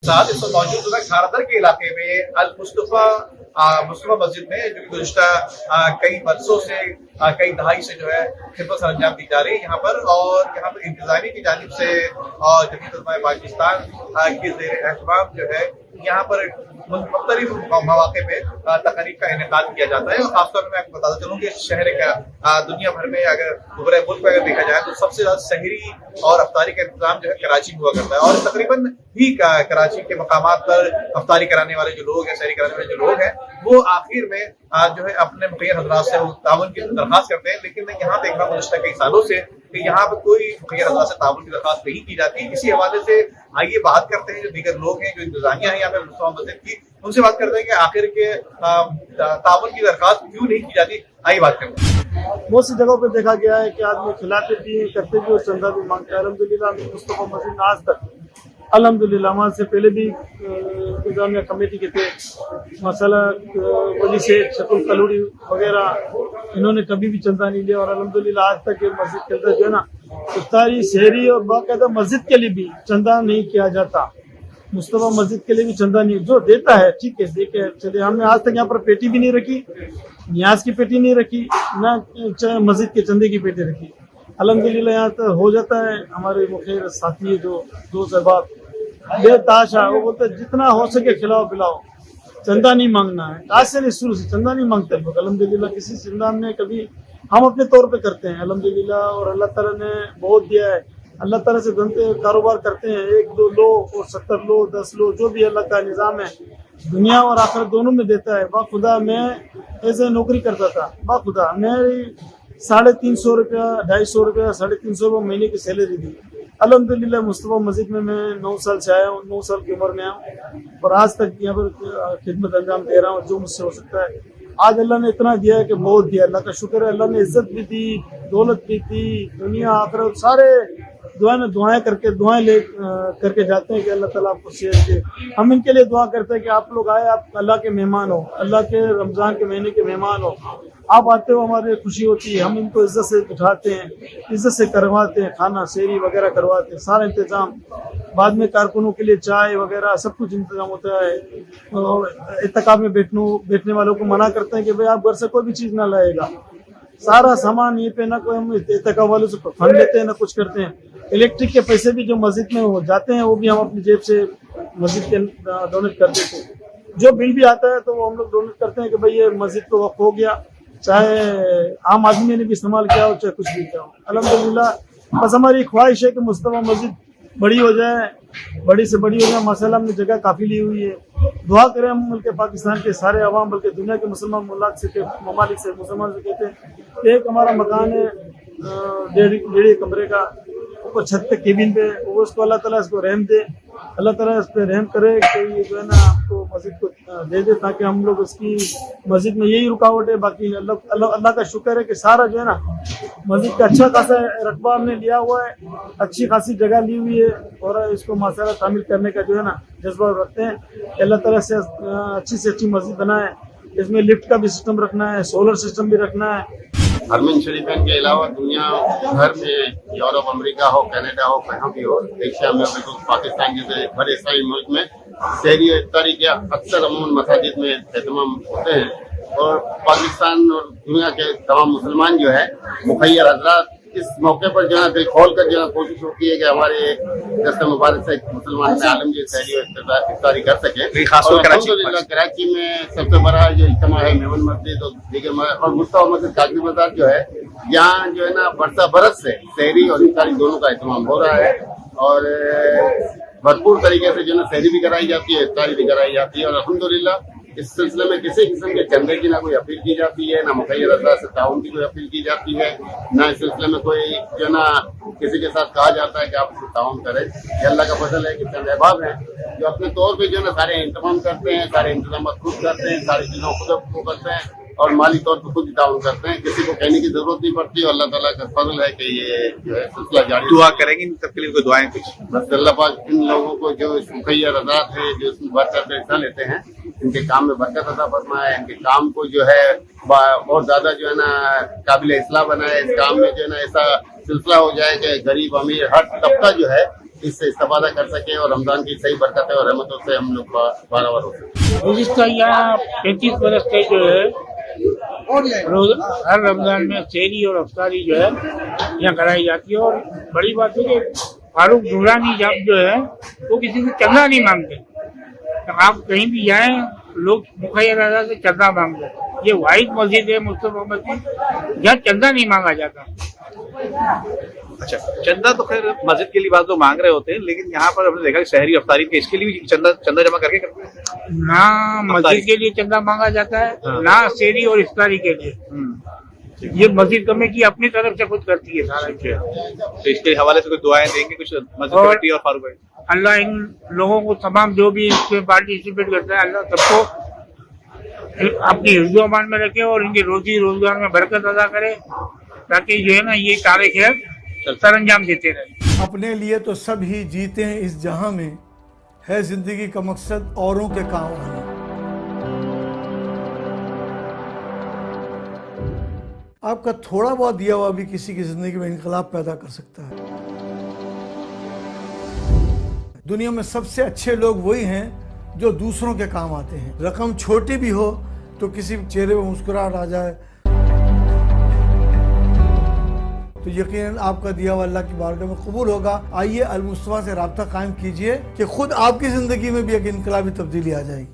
साथ इस वक्त मौजूद है खारदर के इलाके में अल मुस्तफा मस्जिद में, जो गुज़िश्ता कई बरसों से कई दहाई से जो है खिदमत अंजाम दी जा रही है यहाँ पर। और यहाँ पर इंतजामिया की जानिब से और जमीयत उलमा पाकिस्तान के ज़ेर एहतमाम जो है यहाँ पर मुख्तलिफ मौके पे तकरीब का इनेकाद किया जाता है। और खासतौर पर मैं आपको बताता चलूँ कि शहर का दुनिया भर में अगर पूरे मुल्क में अगर देखा जाए तो सबसे ज्यादा सहरी और अफ्तारी का इंतजाम जो है कराची में हुआ करता है। और तकरीबन ही कराची के मकामात पर अफ्तारी कराने वाले जो लोग हैं, सहरी कराने वाले जो लोग हैं, वो आखिर में जो है अपने मुखिया हजरात से ताउन की दरखास्त करते हैं। लेकिन यहाँ देख रहा हूँ पिछले कई सालों से कि यहाँ पर कोई मुखिया हजरात से ताउन की दरखास्त नहीं की जाती। इसी हवाले से आइए बात करते हैं जो दीगर लोग हैं, जो इंतजामिया है यहाँ पे मुस्तफा मस्जिद की, उनसे बात करते हैं कि आखिर के ताउन की दरखास्त क्यों नहीं की जाती। आइए बात करते हैं। बहुत सी जगहों पर देखा गया है कि आदमी खिलाते भी करते भी और चंदा भी मांगते हैं। अल्हम्दुलिल्लाह मुस्तफा मस्जिद आज तक अल्हम्दुलिल्लाह वहाँ से पहले भी इंतजामिया कमेटी के थे मसला वली से शकुल कलूड़ी वगैरह, इन्होंने कभी भी चंदा नहीं लिया। और अल्हम्दुलिल्लाह आज तक ये मस्जिद के अंदर जो है ना इफ्तारी शहरी और बाकायदा मस्जिद के लिए भी चंदा नहीं किया जाता। मुस्तफा मस्जिद के लिए भी चंदा नहीं, जो देता है ठीक है देखे चले। हमने आज तक यहाँ पर पेटी भी नहीं रखी, न्याज की पेटी नहीं रखी, ना मस्जिद के चंदे की पेटी रखी। अल्हम्दुलिल्लाह यहाँ तो हो जाता है। हमारे मुखिया साथी है जो दोस्त अहबाब बेताशा, वो बोलते जितना हो सके खिलाओ पिलाओ, चंदा नहीं मांगना है। आज से नहीं, शुरू से चंदा नहीं मांगते लोग अल्हम्दुलिल्लाह। किसी से हमने कभी, हम अपने तौर पे करते हैं अल्हम्दुलिल्लाह। और अल्लाह ताला ने बहुत दिया है, अल्लाह ताला से बनते कारोबार करते हैं, 1-2 लो और 70 लो 10 लो, जो भी अल्लाह का निज़ाम है दुनिया और आखिरत दोनों में देता है। बाखुदा मैं ऐसे नौकरी करता था, बाखुदा मेरी 350 रुपया 250 रुपया 350 रुपये महीने की सैलरी थी। अल्हम्दुलिल्लाह मुस्तफा मस्जिद में मैं 9 साल से आया हूँ, 9 साल की उम्र में आया हूँ और आज तक यहाँ पर खिदमत अंजाम दे रहा हूँ जो मुझसे हो सकता है। आज अल्लाह ने इतना दिया है कि बहुत दिया, अल्लाह का शुक्र है। अल्लाह ने इज्जत भी दी, दौलत भी दी, दुनिया आखिरत सारे दुआएं करके जाते हैं कि अल्लाह ताला आपको सेहत दे। हम इनके लिए दुआ करते हैं कि आप लोग आए, आप अल्लाह के मेहमान हो, अल्लाह के रमजान के महीने के मेहमान हो, आप आते हो हमारे खुशी होती है। हम इनको इज्जत से बिठाते हैं, इज्जत से करवाते हैं, खाना सेरी वगैरह करवाते हैं, सारा इंतजाम। बाद में कारकुनों के लिए चाय वगैरह सब कुछ इंतजाम होता है। और इत्तकाफ में बैठने वालों को मना करते हैं कि भाई आप घर से कोई भी चीज़ ना लाएगा, सारा सामान ये पे, ना कोई हम इत्तकाफ वालों से फंड लेते हैं ना कुछ करते हैं। इलेक्ट्रिक के पैसे भी जो मस्जिद में हो जाते हैं वो भी हम अपनी जेब से मस्जिद के डोनेट कर देते हैं। जो बिल भी आता है तो वो हम लोग डोनेट करते हैं कि भाई ये मस्जिद को वक्फ हो गया, चाहे आम आदमी ने भी इस्तेमाल किया हो चाहे कुछ भी किया हो। अल्हम्दुलिल्लाह बस हमारी ख्वाहिश है कि मुस्तफा मस्जिद बड़ी हो जाए, बड़ी से बड़ी हो जाए। माशाल्लाह हमने जगह काफ़ी ली हुई है। दुआ करें हम मुल्क पाकिस्तान के सारे अवाम, बल्कि दुनिया के मुसलमान ममालिक से मुसलमान से कहते हैं एक हमारा मकान है 1.5 कमरे का, ऊपर छत पे केबिन पे, वो उसको अल्लाह ताला इसको रहम दे, अल्लाह ताला इस पे रहम करे कि ये जो है ना आपको मस्जिद को दे दे, ताकि हम लोग इसकी मस्जिद में यही रुकावट है। बाकी अल्लाह का शुक्र है कि सारा जो है ना मस्जिद का अच्छा खासा रकबा हमने लिया हुआ है, अच्छी खासी जगह ली हुई है और इसको माशाल्लाह तामीर करने का जो है ना जज्बा रखते हैं। अल्लाह ताला से अच्छी से अच्छी मस्जिद बनाए। इसमें लिफ्ट का भी सिस्टम रखना है, सोलर सिस्टम भी रखना है। हरमैन शरीफैन के अलावा दुनिया भर में, यूरोप, अमेरिका हो, कनाडा हो, कहीं भी हो, एशिया में, बिल्कुल पाकिस्तान जैसे बड़े ईसाई मुल्क में सहरी और इफ्तारी के अक्सर अमूमन मसाजिद में एहतमाम होते हैं। और पाकिस्तान और दुनिया के तमाम मुसलमान जो है मुखैर हजरात इस मौके पर जो है दिल खोल कर जो है कोशिश होती है कि हमारे दस्ते मुबारक से मुसलमान में आलमगीर सहरी और इफ्तारी कर सके। कराची में सबसे बड़ा जो इज्तिमा है मेमन मस्जिद और दीगर और मुस्तफा मस्जिद कागजी बाजार जो है, यहाँ जो है ना बरस से सहरी और इफ्तारी दोनों का इस्तेमाल हो रहा है। और भरपूर तरीके से जो है सहरी भी कराई जाती है, इफ्तारी भी कराई जाती है। और अल्हम्दुलिल्लाह इस सिलसिले में किसी किस्म के चंदे की ना कोई अपील की जाती है, ना मुखैर हजरात से ताउन की कोई अपील की जाती है, ना इस सिलसिले में कोई जो ना किसी के साथ कहा जाता है कि आप उसको ताउन करें। ये अल्लाह का फजल है कि चंद अहबाब हैं जो अपने तौर पे जो है ना सारे इंतजाम करते हैं, सारे इंतजाम खुद करते हैं, सारी चीज़ों खुद करते हैं और माली तौर पर खुद ताउन करते हैं। किसी को कहने की जरूरत नहीं पड़ती। और अल्लाह ताला का फजल है कि ये जो है सिलसिला जारी। दुआ करेंगे इन सबके लिए, कोई दुआएं कुछ बस अल्लाह पाक इन लोगों को जो इस मुखैर हजरात है जो इसमें बढ़ चढ़ हिस्सा लेते हैं, इनके काम में बरकत अता फरमाए, इनके काम को जो है और ज्यादा जो है ना काबिल इस्लाह बनाए। इस काम में जो है ना ऐसा सिलसिला हो जाए कि गरीब अमीर हर तबका जो है इससे इस्तेफादा कर सके और रमजान की सही बरकत और रहमतों से हम लोग बारवर हो सके। गुज़िश्ता यहाँ 35 बरस से जो है रोज हर रमजान में सेहरी और अफ्तारी जो है यहाँ कराई जाती है। और बड़ी बात है कि फारूक दुरानी जब जो है वो किसी से चंदा नहीं मांगते। तो आप कहीं भी जाएं लोग मुखैर अदा से चंदा मांगते हैं। ये वाहिद मस्जिद है मुस्तफा मस्जिद जहाँ चंदा नहीं मांगा जाता। अच्छा, चंदा तो खैर मस्जिद के लिए बात तो मांग रहे होते हैं, लेकिन यहाँ पर हमने देखा कि शहरी अफ्तारी के इसके लिए भी चंदा जमा करके करते हैं। ना मस्जिद के लिए चंदा मांगा जाता है, ना सेहरी और इफ्तारी के लिए। ये मस्जिद कमेटी अपनी तरफ से खुद करती है सारा। तो इसके हवाले से कुछ दुआएं देंगे कुछ मस्जिद कमेटी और फारूक भाई? अल्लाह इन लोगों को तमाम जो भी इसमें पार्टिसिपेट करता है अल्लाह सबको अपनी हिफ्ज़ अमान में रखे और इनके रोजी रोजगार में बरकत अदा करे, ताकि जो है ना ये कार्य खैर सरअंजाम देते रहे। अपने लिए तो सब ही जीते हैं इस जहां में, है जिंदगी का मकसद औरों के काम आना। आपका थोड़ा बहुत दिया हुआ भी किसी की जिंदगी में इनकलाब पैदा कर सकता है। दुनिया में सबसे अच्छे लोग वही हैं जो दूसरों के काम आते हैं। रकम छोटी भी हो तो किसी चेहरे पर मुस्कुराहट आ जाए तो यकीनन आपका दिया हुआ अल्लाह की बारगाह में कबूल होगा। आइए अल मुस्तफा से राब्ता कायम कीजिए कि खुद आपकी जिंदगी में भी एक इनकलाबी तब्दीली आ जाएगी।